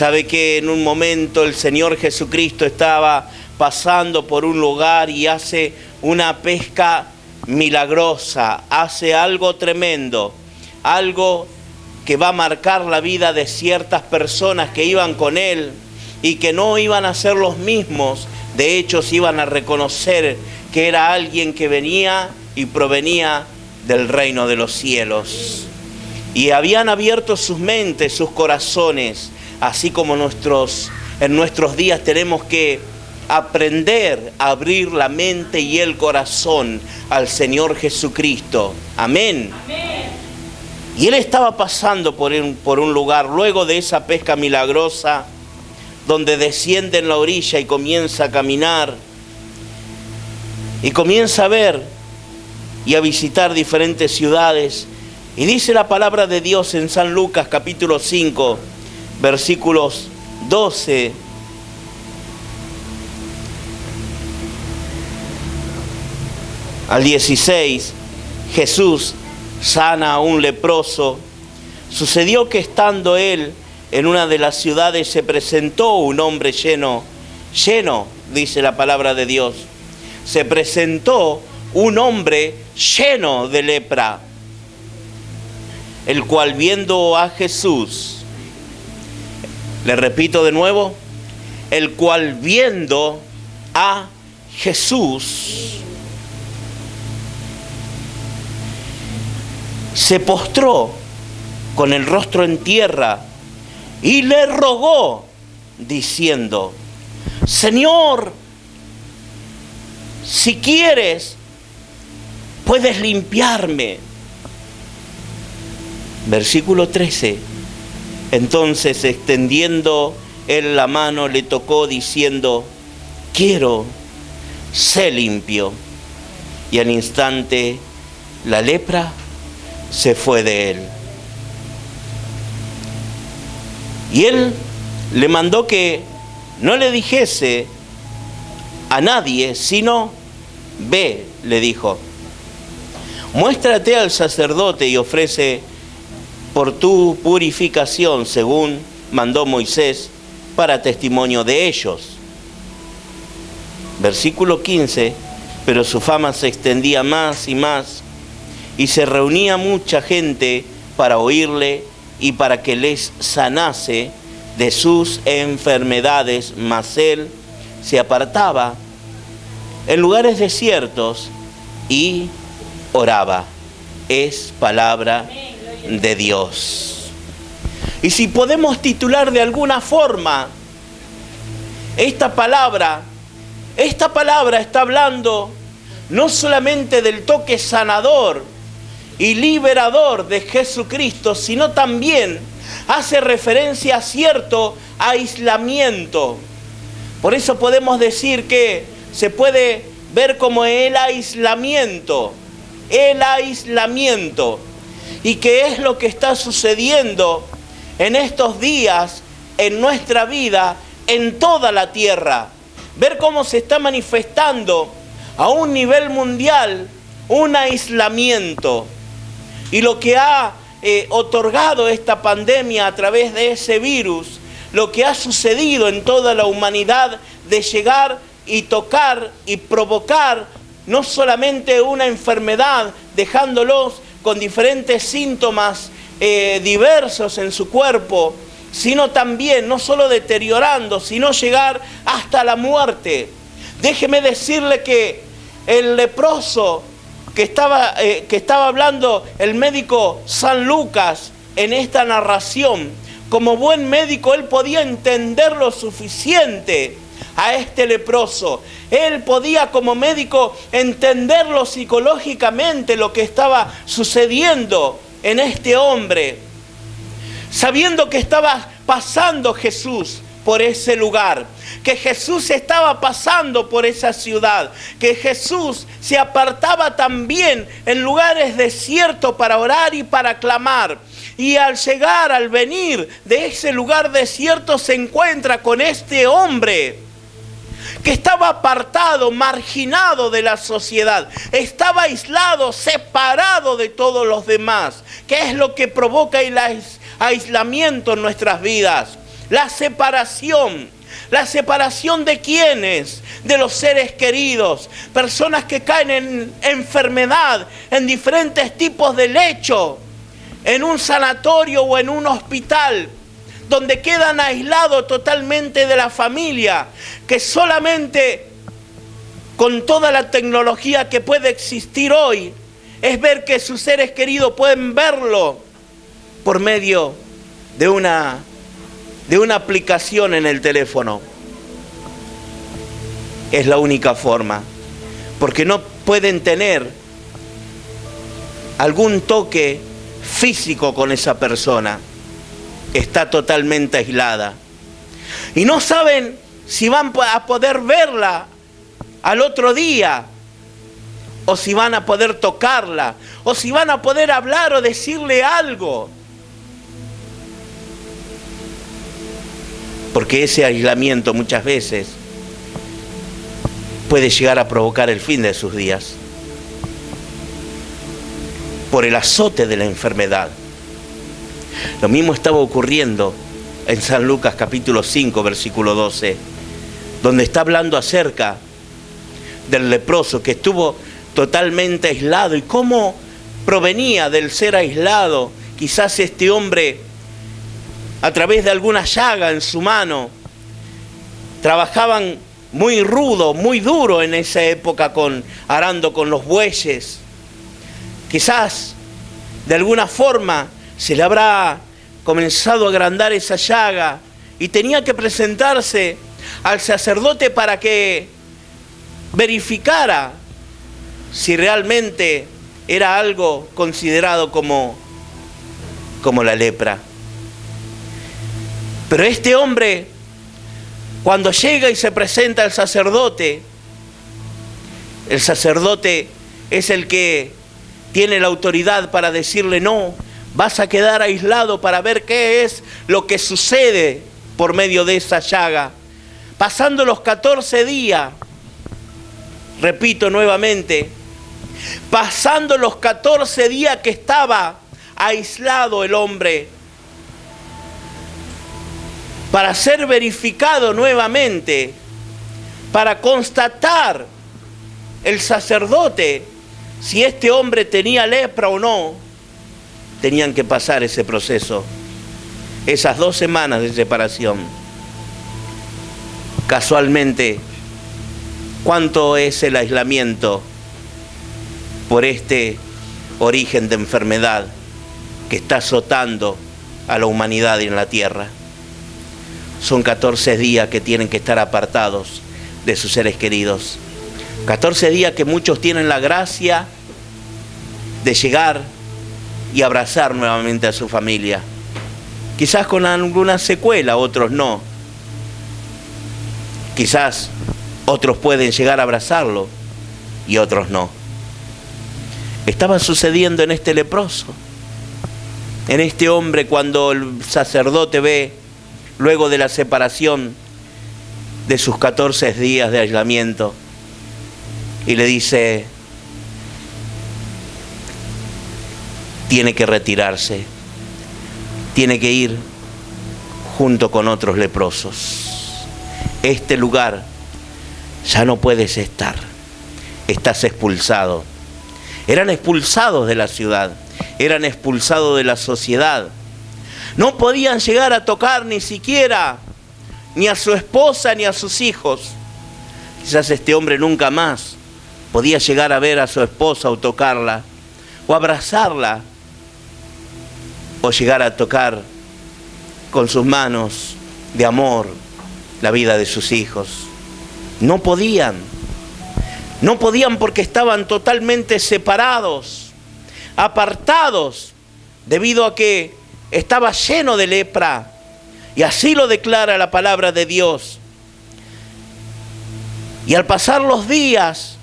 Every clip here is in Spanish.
Sabe que en un momento el Señor Jesucristo estaba pasando por un lugar y hace una pesca milagrosa, hace algo tremendo, algo que va a marcar la vida de ciertas personas que iban con Él y que no iban a ser los mismos. De hecho, se iban a reconocer que era alguien que venía y provenía del reino de los cielos. Y habían abierto sus mentes, sus corazones, así como en nuestros días tenemos que aprender a abrir la mente y el corazón al Señor Jesucristo. Amén. Amén. Y Él estaba pasando por un lugar, luego de esa pesca milagrosa, donde desciende en la orilla y comienza a caminar, y comienza a ver y a visitar diferentes ciudades. Y dice la palabra de Dios en San Lucas capítulo 5, versículos 12 al 16, Jesús sana a un leproso. Sucedió que estando él en una de las ciudades se presentó un hombre lleno, dice la palabra de Dios, se presentó un hombre lleno de lepra, el cual viendo a Jesús, le repito de nuevo, el cual viendo a Jesús, se postró con el rostro en tierra y le rogó, diciendo: Señor, si quieres, puedes limpiarme. Versículo 13. Entonces, extendiendo él la mano, le tocó, diciendo: quiero, sé limpio. Y al instante la lepra se fue de él. Y él le mandó que no le dijese a nadie, sino: ve, le dijo, muéstrate al sacerdote y ofrece por tu purificación, según mandó Moisés, para testimonio de ellos. Versículo 15, pero su fama se extendía más y más, y se reunía mucha gente para oírle y para que les sanase de sus enfermedades, mas él se apartaba en lugares desiertos y oraba. Es palabra de Dios. Y si podemos titular de alguna forma esta palabra está hablando no solamente del toque sanador y liberador de Jesucristo, sino también hace referencia a cierto aislamiento. Por eso podemos decir que se puede ver como el aislamiento. ¿Y qué es lo que está sucediendo en estos días, en nuestra vida, en toda la tierra? Ver cómo se está manifestando a un nivel mundial un aislamiento. Y lo que ha otorgado esta pandemia a través de ese virus, lo que ha sucedido en toda la humanidad de llegar y tocar y provocar no solamente una enfermedad, dejándolos con diferentes síntomas diversos en su cuerpo, sino también, no solo deteriorando, sino llegar hasta la muerte. Déjeme decirle que el leproso que estaba hablando el médico San Lucas en esta narración, como buen médico, él podía entender lo suficiente a este leproso. Él podía como médico entenderlo psicológicamente lo que estaba sucediendo en este hombre, sabiendo que estaba pasando Jesús por ese lugar, que Jesús estaba pasando por esa ciudad, que Jesús se apartaba también en lugares desiertos para orar y para clamar. Y al llegar, al venir de ese lugar desierto, se encuentra con este hombre que estaba apartado, marginado de la sociedad, estaba aislado, separado de todos los demás. ¿Qué es lo que provoca el aislamiento en nuestras vidas? la separación. ¿La separación de quiénes? De los seres queridos. Personas que caen en enfermedad, en diferentes tipos de lecho, en un sanatorio o en un hospital, donde quedan aislados totalmente de la familia, que solamente con toda la tecnología que puede existir hoy, es ver que sus seres queridos pueden verlo por medio de una aplicación en el teléfono. Es la única forma, porque no pueden tener algún toque físico con esa persona. Está totalmente aislada. Y no saben si van a poder verla al otro día, o si van a poder tocarla, o si van a poder hablar o decirle algo. Porque ese aislamiento muchas veces puede llegar a provocar el fin de sus días, por el azote de la enfermedad. Lo mismo estaba ocurriendo en San Lucas capítulo 5, versículo 12, donde está hablando acerca del leproso que estuvo totalmente aislado y cómo provenía del ser aislado. Quizás este hombre, a través de alguna llaga en su mano, trabajaban muy rudo, muy duro en esa época, arando con los bueyes. Quizás de alguna forma se le habrá comenzado a agrandar esa llaga y tenía que presentarse al sacerdote para que verificara si realmente era algo considerado como la lepra. Pero este hombre, cuando llega y se presenta al sacerdote, el sacerdote es el que tiene la autoridad para decirle: no, vas a quedar aislado para ver qué es lo que sucede por medio de esa llaga. Pasando los 14 días, repito nuevamente, pasando los 14 días que estaba aislado el hombre, para ser verificado nuevamente, para constatar el sacerdote si este hombre tenía lepra o no, tenían que pasar ese proceso, esas 2 semanas de separación. Casualmente, ¿cuánto es el aislamiento por este origen de enfermedad que está azotando a la humanidad y en la tierra? Son 14 días que tienen que estar apartados de sus seres queridos. 14 días que muchos tienen la gracia de llegar y abrazar nuevamente a su familia. Quizás con alguna secuela, otros no. Quizás otros pueden llegar a abrazarlo y otros no. Estaba sucediendo en este leproso, en este hombre, cuando el sacerdote ve, luego de la separación de sus 14 días de aislamiento, y le dice: tiene que retirarse, tiene que ir junto con otros leprosos. Este lugar ya no puedes estar, estás expulsado. Eran expulsados de la ciudad, eran expulsados de la sociedad. No podían llegar a tocar ni siquiera ni a su esposa ni a sus hijos. Quizás este hombre nunca más podía llegar a ver a su esposa o tocarla, o abrazarla, o llegar a tocar con sus manos de amor la vida de sus hijos. No podían porque estaban totalmente separados, apartados, debido a que estaba lleno de lepra, y así lo declara la palabra de Dios. Y al pasar los días,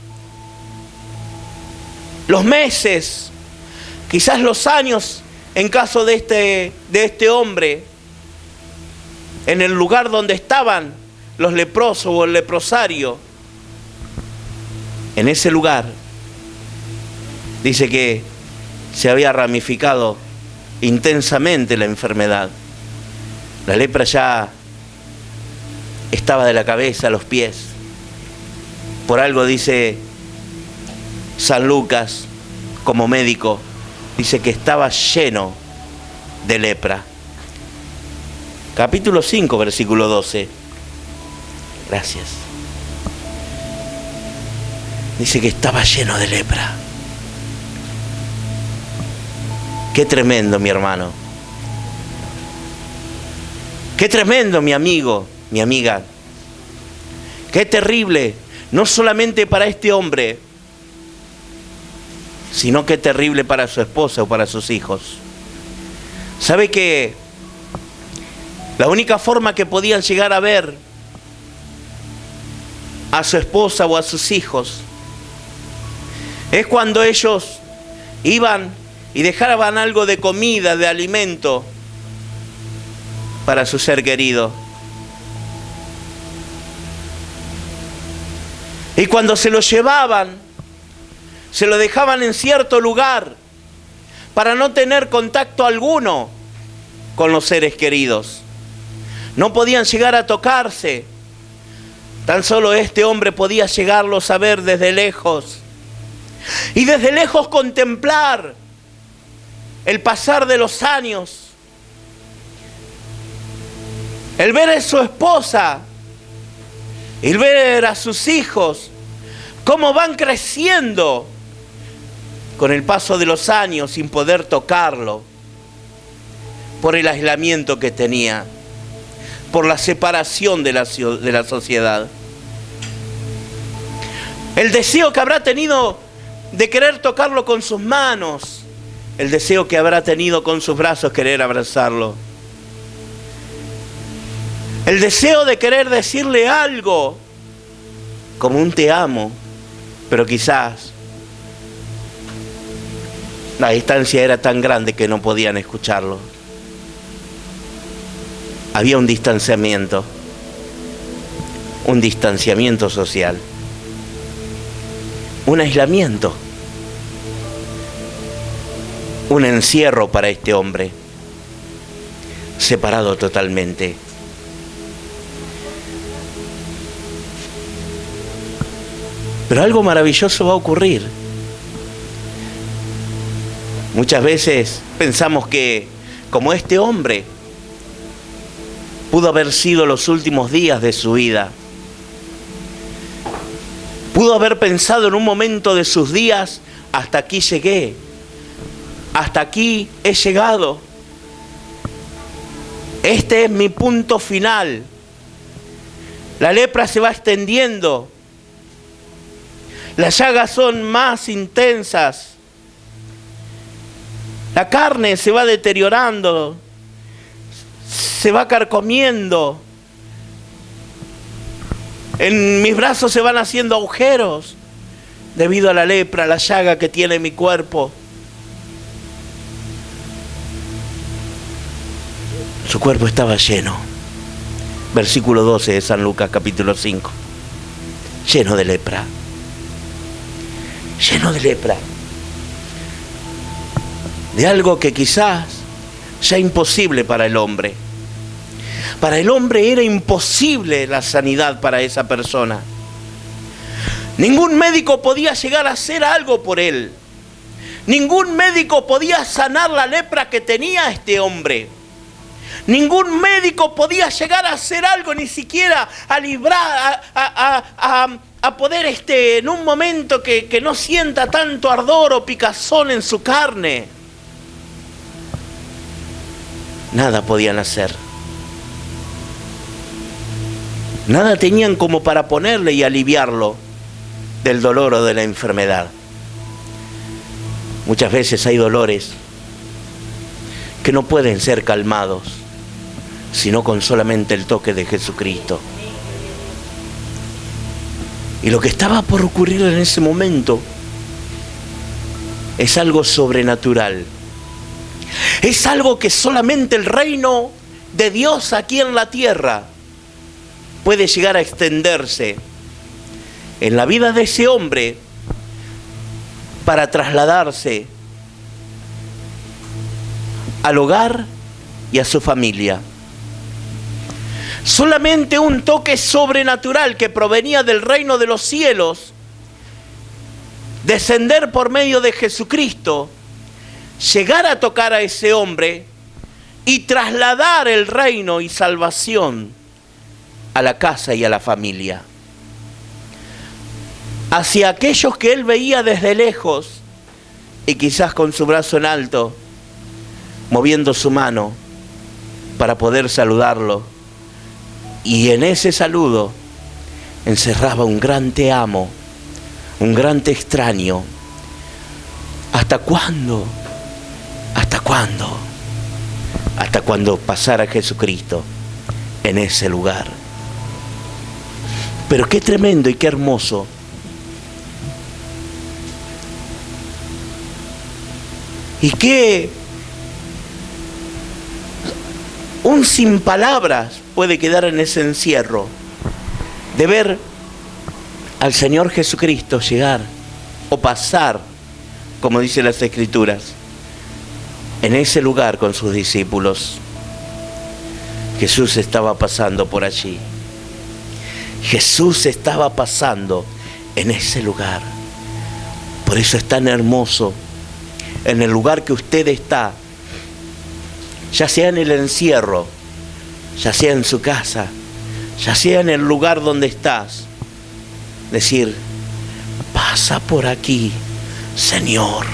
los meses, quizás los años, en caso de este hombre, en el lugar donde estaban los leprosos o el leprosario, en ese lugar, dice que se había ramificado intensamente la enfermedad. La lepra ya estaba de la cabeza a los pies. Por algo dice San Lucas, como médico, dice que estaba lleno de lepra. Capítulo 5, versículo 12. Gracias. Dice que estaba lleno de lepra. Qué tremendo, mi hermano. Qué tremendo, mi amigo, mi amiga. Qué terrible, no solamente para este hombre, sino qué terrible para su esposa o para sus hijos. ¿Sabe que la única forma que podían llegar a ver a su esposa o a sus hijos es cuando ellos iban y dejaban algo de comida, de alimento para su ser querido? Y cuando se lo llevaban, se lo dejaban en cierto lugar para no tener contacto alguno con los seres queridos. No podían llegar a tocarse. Tan solo este hombre podía llegarlos a ver desde lejos. Y desde lejos contemplar el pasar de los años. El ver a su esposa, el ver a sus hijos, cómo van creciendo con el paso de los años sin poder tocarlo, por el aislamiento que tenía, por la separación de la sociedad. El deseo que habrá tenido de querer tocarlo con sus manos, el deseo que habrá tenido con sus brazos querer abrazarlo. El deseo de querer decirle algo, como un te amo, pero quizás la distancia era tan grande que no podían escucharlo. Había un distanciamiento social, un aislamiento, un encierro para este hombre, separado totalmente. Pero algo maravilloso va a ocurrir. Muchas veces pensamos que, como este hombre, pudo haber sido los últimos días de su vida. Pudo haber pensado en un momento de sus días, hasta aquí llegué, hasta aquí he llegado. Este es mi punto final. La lepra se va extendiendo. Las llagas son más intensas. La carne se va deteriorando, se va carcomiendo. En mis brazos se van haciendo agujeros debido a la lepra, la llaga que tiene mi cuerpo. Su cuerpo estaba lleno. Versículo 12 de San Lucas, capítulo 5. Lleno de lepra. Lleno de lepra. De algo que quizás ya imposible para el hombre. Para el hombre era imposible la sanidad para esa persona. Ningún médico podía llegar a hacer algo por él. Ningún médico podía sanar la lepra que tenía este hombre. Ningún médico podía llegar a hacer algo, ni siquiera a librar, a poder en un momento que no sienta tanto ardor o picazón en su carne. Nada podían hacer. Nada tenían como para ponerle y aliviarlo del dolor o de la enfermedad. Muchas veces hay dolores que no pueden ser calmados, sino con solamente el toque de Jesucristo. Y lo que estaba por ocurrir en ese momento es algo sobrenatural. Es algo que solamente el reino de Dios aquí en la tierra puede llegar a extenderse en la vida de ese hombre para trasladarse al hogar y a su familia. Solamente un toque sobrenatural que provenía del reino de los cielos, descender por medio de Jesucristo, llegar a tocar a ese hombre y trasladar el reino y salvación a la casa y a la familia. Hacia aquellos que él veía desde lejos y quizás con su brazo en alto, moviendo su mano para poder saludarlo. Y en ese saludo encerraba un gran te amo, un gran te extraño. ¿Hasta cuándo? ¿Hasta cuándo? Hasta cuando pasara Jesucristo en ese lugar. Pero qué tremendo y qué hermoso. Y qué un sin palabras puede quedar en ese encierro de ver al Señor Jesucristo llegar o pasar, como dicen las Escrituras, en ese lugar con sus discípulos. Jesús estaba pasando por allí. Jesús estaba pasando en ese lugar. Por eso es tan hermoso en el lugar que usted está, ya sea en el encierro, ya sea en su casa, ya sea en el lugar donde estás, decir: pasa por aquí, Señor.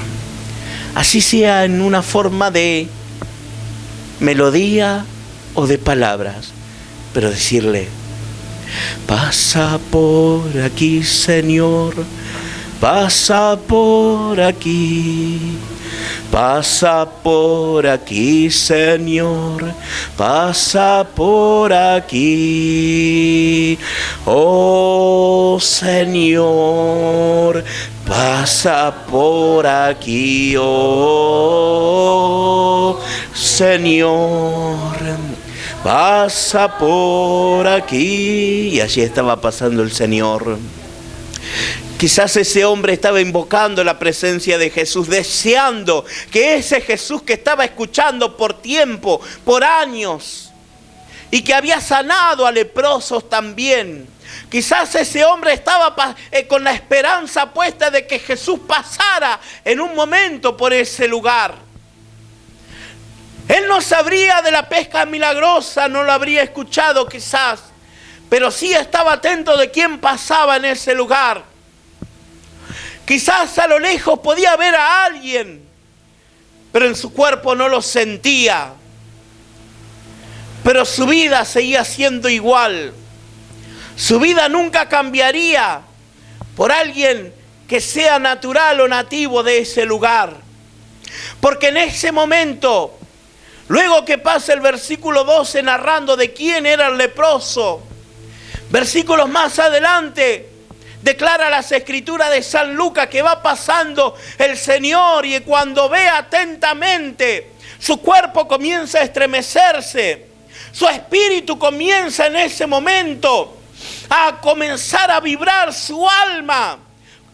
Así sea en una forma de melodía o de palabras, pero decirle: pasa por aquí, Señor, pasa por aquí. Pasa por aquí, Señor, pasa por aquí. Oh, Señor, pasa por aquí. Oh, Señor, pasa por aquí. Y allí estaba pasando el Señor. Quizás ese hombre estaba invocando la presencia de Jesús, deseando que ese Jesús que estaba escuchando por tiempo, por años, y que había sanado a leprosos también. Quizás ese hombre estaba con la esperanza puesta de que Jesús pasara en un momento por ese lugar. Él no sabría de la pesca milagrosa, no lo habría escuchado quizás, pero sí estaba atento de quién pasaba en ese lugar. Quizás a lo lejos podía ver a alguien, pero en su cuerpo no lo sentía. Pero su vida seguía siendo igual. Su vida nunca cambiaría por alguien que sea natural o nativo de ese lugar. Porque en ese momento, luego que pasa el versículo 12 narrando de quién era el leproso, versículos más adelante, declara las Escrituras de San Lucas que va pasando el Señor y cuando ve atentamente, su cuerpo comienza a estremecerse, su espíritu comienza en ese momento a comenzar a vibrar, su alma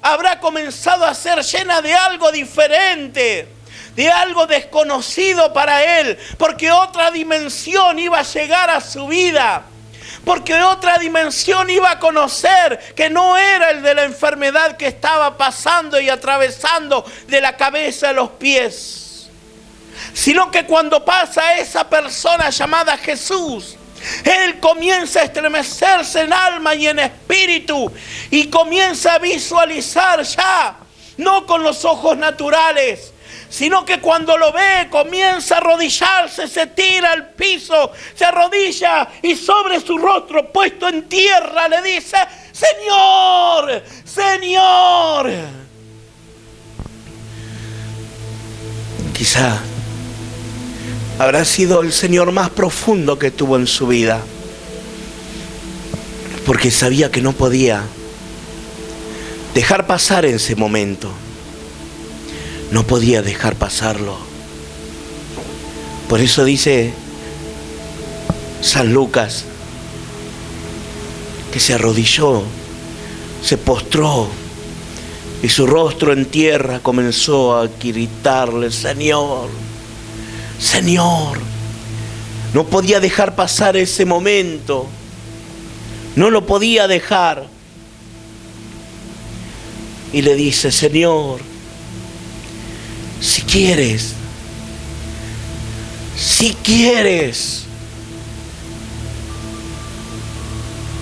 habrá comenzado a ser llena de algo diferente, de algo desconocido para él, porque otra dimensión iba a llegar a su vida. Porque otra dimensión iba a conocer que no era el de la enfermedad que estaba pasando y atravesando de la cabeza a los pies, sino que cuando pasa esa persona llamada Jesús, él comienza a estremecerse en alma y en espíritu y comienza a visualizar ya, no con los ojos naturales, sino que cuando lo ve comienza a arrodillarse, se tira al piso, se arrodilla y sobre su rostro puesto en tierra le dice: Señor, Señor. Quizá habrá sido el Señor más profundo que tuvo en su vida, porque sabía que no podía dejar pasar ese momento. No podía dejar pasarlo. Por eso dice San Lucas que se arrodilló, se postró y su rostro en tierra comenzó a gritarle: Señor, Señor, No podía dejar pasar ese momento. No lo podía dejar. Y le dice: Señor, si quieres,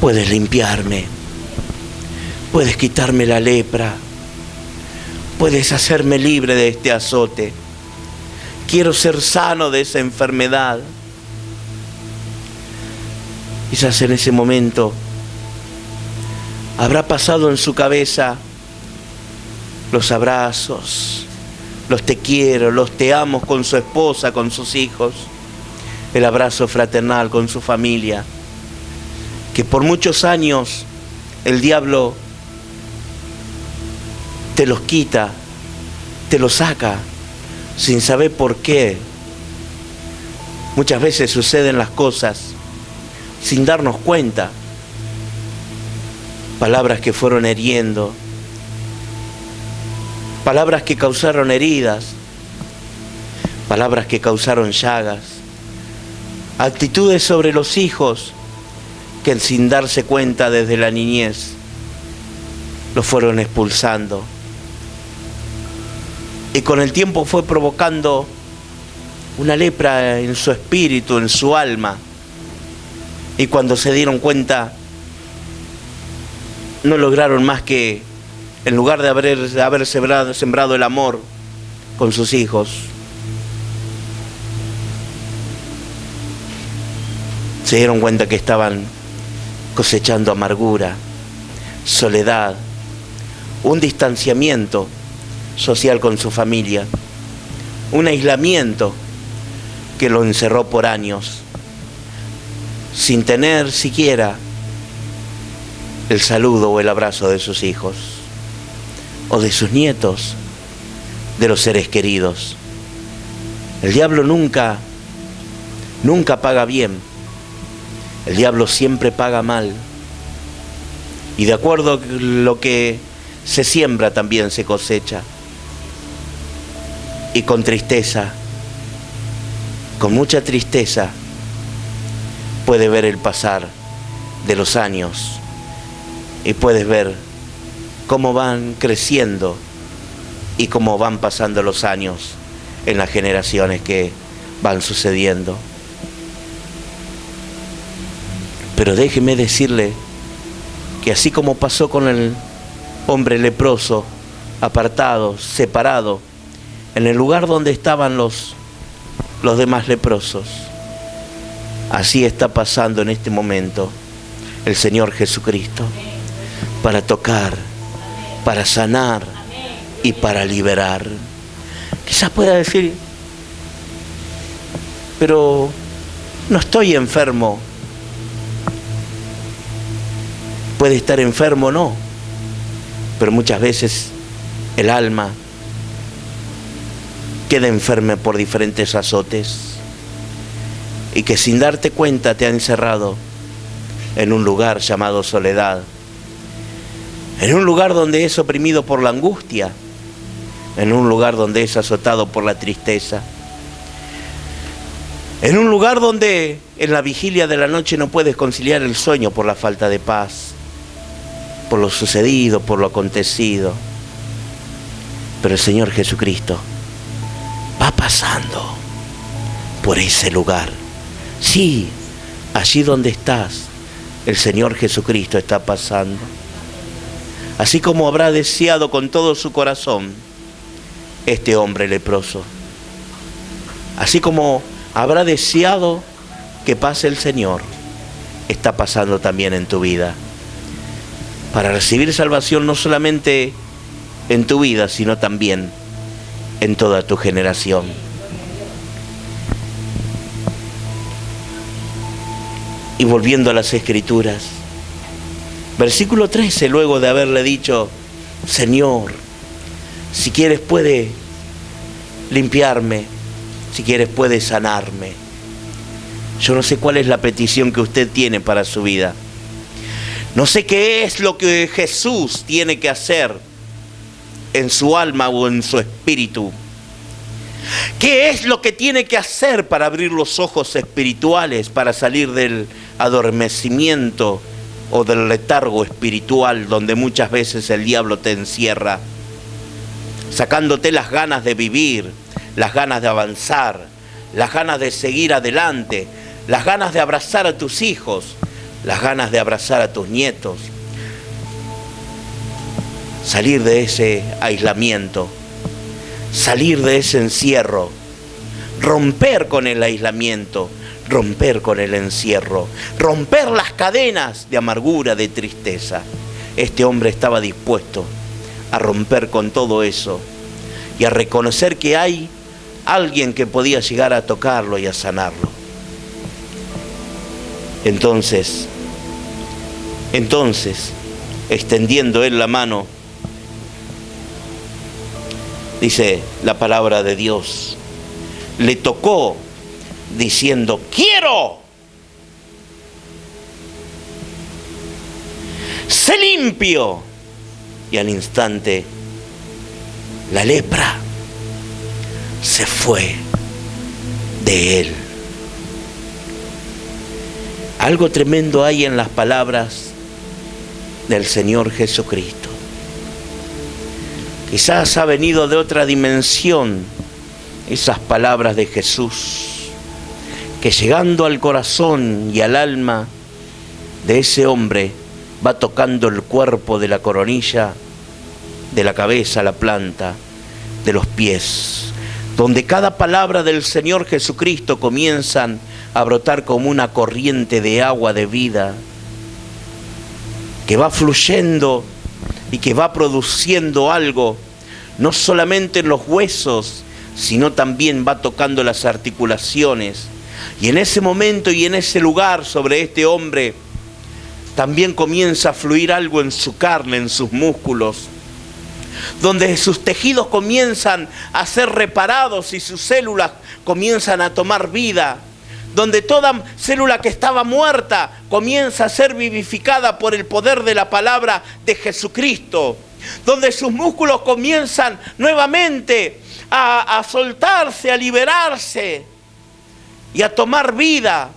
puedes limpiarme, puedes quitarme la lepra, puedes hacerme libre de este azote. Quiero ser sano de esa enfermedad. Quizás en ese momento habrá pasado en su cabeza los abrazos, los te quiero, los te amo con su esposa, con sus hijos, el abrazo fraternal con su familia, que por muchos años el diablo te los quita, te los saca, sin saber por qué. Muchas veces suceden las cosas sin darnos cuenta. Palabras que fueron hiriendo, palabras que causaron heridas, palabras que causaron llagas, actitudes sobre los hijos que sin darse cuenta desde la niñez los fueron expulsando. Y con el tiempo fue provocando una lepra en su espíritu, en su alma. Y cuando se dieron cuenta, no lograron más que, en lugar de haber sembrado el amor con sus hijos, se dieron cuenta que estaban cosechando amargura, soledad, un distanciamiento social con su familia, un aislamiento que lo encerró por años, sin tener siquiera el saludo o el abrazo de sus hijos, o de sus nietos, de los seres queridos. El diablo nunca paga bien. El diablo siempre paga mal. Y de acuerdo a lo que se siembra también se cosecha. Y con tristeza, con mucha tristeza, puede ver el pasar de los años y puedes ver cómo van creciendo y cómo van pasando los años en las generaciones que van sucediendo. Pero déjeme decirle que así como pasó con el hombre leproso, apartado, separado, en el lugar donde estaban los demás leprosos, así está pasando en este momento el Señor Jesucristo, para tocar, para sanar y para liberar. Quizás pueda decir: pero no estoy enfermo. Puede estar enfermo, no, pero muchas veces el alma queda enferma por diferentes azotes y que sin darte cuenta te ha encerrado en un lugar llamado soledad, en un lugar donde es oprimido por la angustia, en un lugar donde es azotado por la tristeza, en un lugar donde en la vigilia de la noche no puedes conciliar el sueño por la falta de paz, por lo sucedido, por lo acontecido. Pero el Señor Jesucristo va pasando por ese lugar. Sí, allí donde estás, el Señor Jesucristo está pasando. Así como habrá deseado con todo su corazón este hombre leproso, así como habrá deseado que pase el Señor, está pasando también en tu vida, para recibir salvación no solamente en tu vida, sino también en toda tu generación. Y volviendo a las Escrituras, versículo 13, luego de haberle dicho: Señor, si quieres puede limpiarme, si quieres puede sanarme. Yo no sé cuál es la petición que usted tiene para su vida. No sé qué es lo que Jesús tiene que hacer en su alma o en su espíritu. ¿Qué es lo que tiene que hacer para abrir los ojos espirituales, para salir del adormecimiento o del letargo espiritual donde muchas veces el diablo te encierra, sacándote las ganas de vivir, las ganas de avanzar, las ganas de seguir adelante, las ganas de abrazar a tus hijos, las ganas de abrazar a tus nietos? Salir de ese aislamiento, salir de ese encierro, romper con el aislamiento, romper con el encierro, romper las cadenas de amargura, de tristeza. Este hombre estaba dispuesto a romper con todo eso y a reconocer que hay alguien que podía llegar a tocarlo y a sanarlo. Entonces, extendiendo él la mano, dice la palabra de Dios, le tocó diciendo: quiero, sé limpio. Y al instante la lepra se fue de él. Algo tremendo hay en las palabras del Señor Jesucristo. Quizás ha venido de otra dimensión esas palabras de Jesús, que llegando al corazón y al alma de ese hombre va tocando el cuerpo de la coronilla, de la cabeza, la planta, de los pies, donde cada palabra del Señor Jesucristo comienzan a brotar como una corriente de agua de vida, que va fluyendo y que va produciendo algo, no solamente en los huesos, sino también va tocando las articulaciones. Y en ese momento y en ese lugar sobre este hombre, también comienza a fluir algo en su carne, en sus músculos, donde sus tejidos comienzan a ser reparados y sus células comienzan a tomar vida, donde toda célula que estaba muerta comienza a ser vivificada por el poder de la palabra de Jesucristo, donde sus músculos comienzan nuevamente a soltarse, a liberarse y a tomar vida,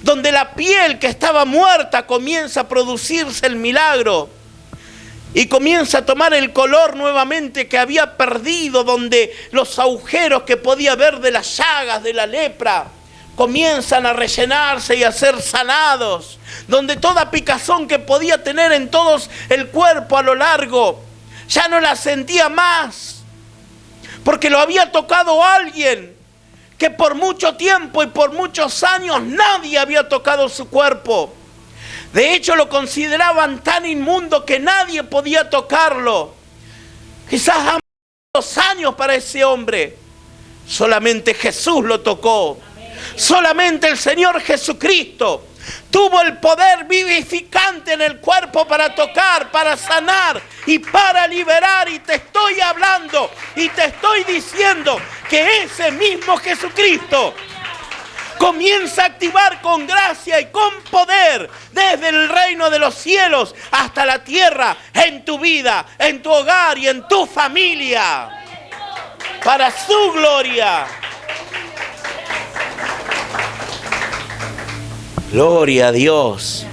donde la piel que estaba muerta comienza a producirse el milagro y comienza a tomar el color nuevamente que había perdido, donde los agujeros que podía ver de las llagas de la lepra comienzan a rellenarse y a ser sanados, donde toda picazón que podía tener en todo el cuerpo a lo largo ya no la sentía más, porque lo había tocado alguien que por mucho tiempo y por muchos años nadie había tocado su cuerpo. De hecho, lo consideraban tan inmundo que nadie podía tocarlo. Quizás han pasado años para ese hombre. Solamente Jesús lo tocó. Solamente el Señor Jesucristo tuvo el poder vivificante en el cuerpo para tocar, para sanar y para liberar. Y te estoy hablando y te estoy diciendo que ese mismo Jesucristo comienza a activar con gracia y con poder desde el reino de los cielos hasta la tierra, en tu vida, en tu hogar y en tu familia, para su gloria. Gloria a Dios.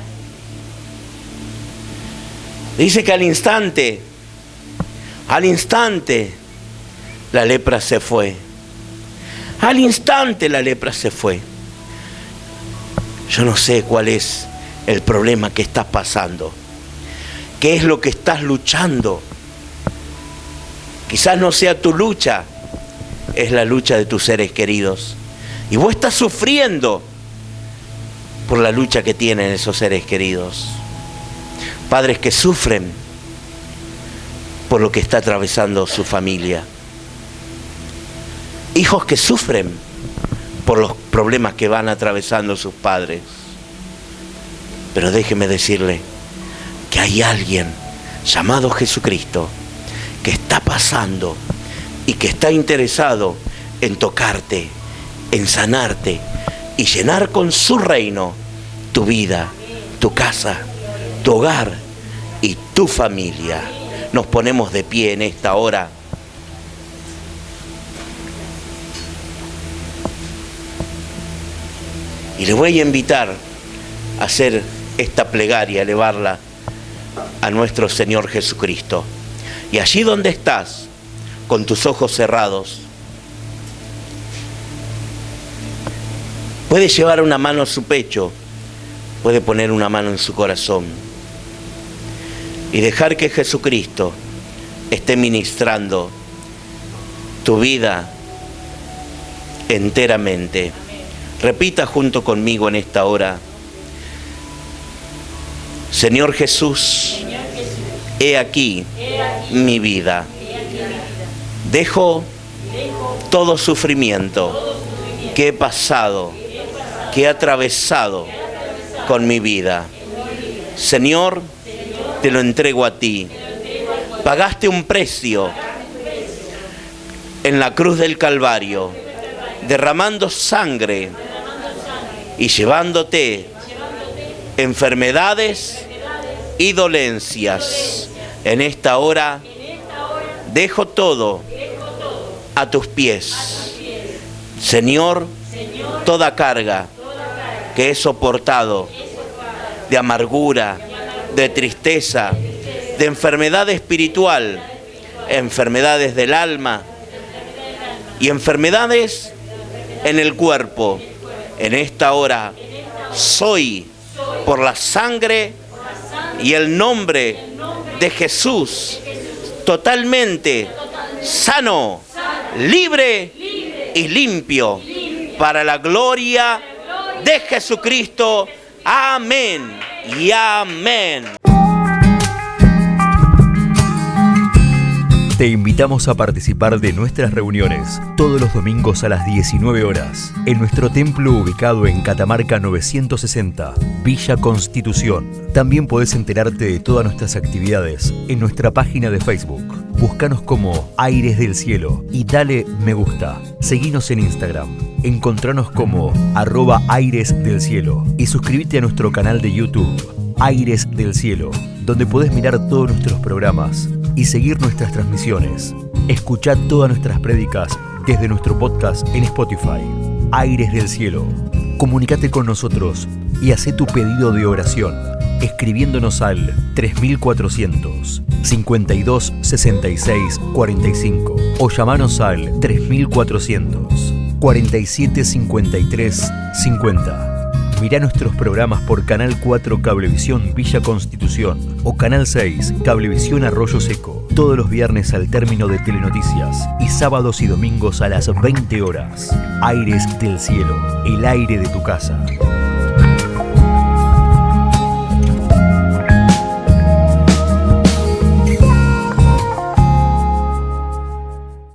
Dice que al instante, la lepra se fue. Al instante la lepra se fue. Yo no sé cuál es el problema que estás pasando. ¿Qué es lo que estás luchando? Quizás no sea tu lucha, es la lucha de tus seres queridos. Y vos estás sufriendo por la lucha que tienen esos seres queridos. Padres que sufren por lo que está atravesando su familia. Hijos que sufren por los problemas que van atravesando sus padres. Pero déjeme decirle que hay alguien llamado Jesucristo que está pasando y que está interesado en tocarte, en sanarte y llenar con su reino tu vida, tu casa, tu hogar y tu familia. Nos ponemos de pie en esta hora. Y le voy a invitar a hacer esta plegaria, a elevarla a nuestro Señor Jesucristo. Y allí donde estás, con tus ojos cerrados, puede llevar una mano a su pecho, puede poner una mano en su corazón y dejar que Jesucristo esté ministrando tu vida enteramente. Repita junto conmigo en esta hora: Señor Jesús, he aquí mi vida. Dejo todo sufrimiento que he pasado, que he atravesado con mi vida. Señor, te lo entrego a ti. Pagaste un precio en la cruz del Calvario, derramando sangre y llevándote enfermedades y dolencias. En esta hora dejo todo a tus pies. Señor, toda carga que he soportado de amargura, de tristeza, de enfermedad espiritual, enfermedades del alma y enfermedades en el cuerpo, en esta hora soy, por la sangre y el nombre de Jesús, totalmente sano, libre y limpio, para la gloria de Jesucristo. Amén y amén. Te invitamos a participar de nuestras reuniones todos los domingos a las 19 horas en nuestro templo ubicado en Catamarca 960, Villa Constitución. También podés enterarte de todas nuestras actividades en nuestra página de Facebook. Búscanos como Aires del Cielo y dale me gusta. Seguinos en Instagram. Encontranos como @Aires del Cielo y suscríbete a nuestro canal de YouTube, Aires del Cielo, donde podés mirar todos nuestros programas y seguir nuestras transmisiones. Escuchá todas nuestras prédicas desde nuestro podcast en Spotify, Aires del Cielo. Comunícate con nosotros y hacé tu pedido de oración escribiéndonos al 3400 52 66 45 o llamanos al 3400 47 53 50. Mirá nuestros programas por Canal 4 Cablevisión Villa Constitución o Canal 6 Cablevisión Arroyo Seco, todos los viernes al término de Telenoticias y sábados y domingos a las 20 horas. Aires del Cielo, el aire de tu casa.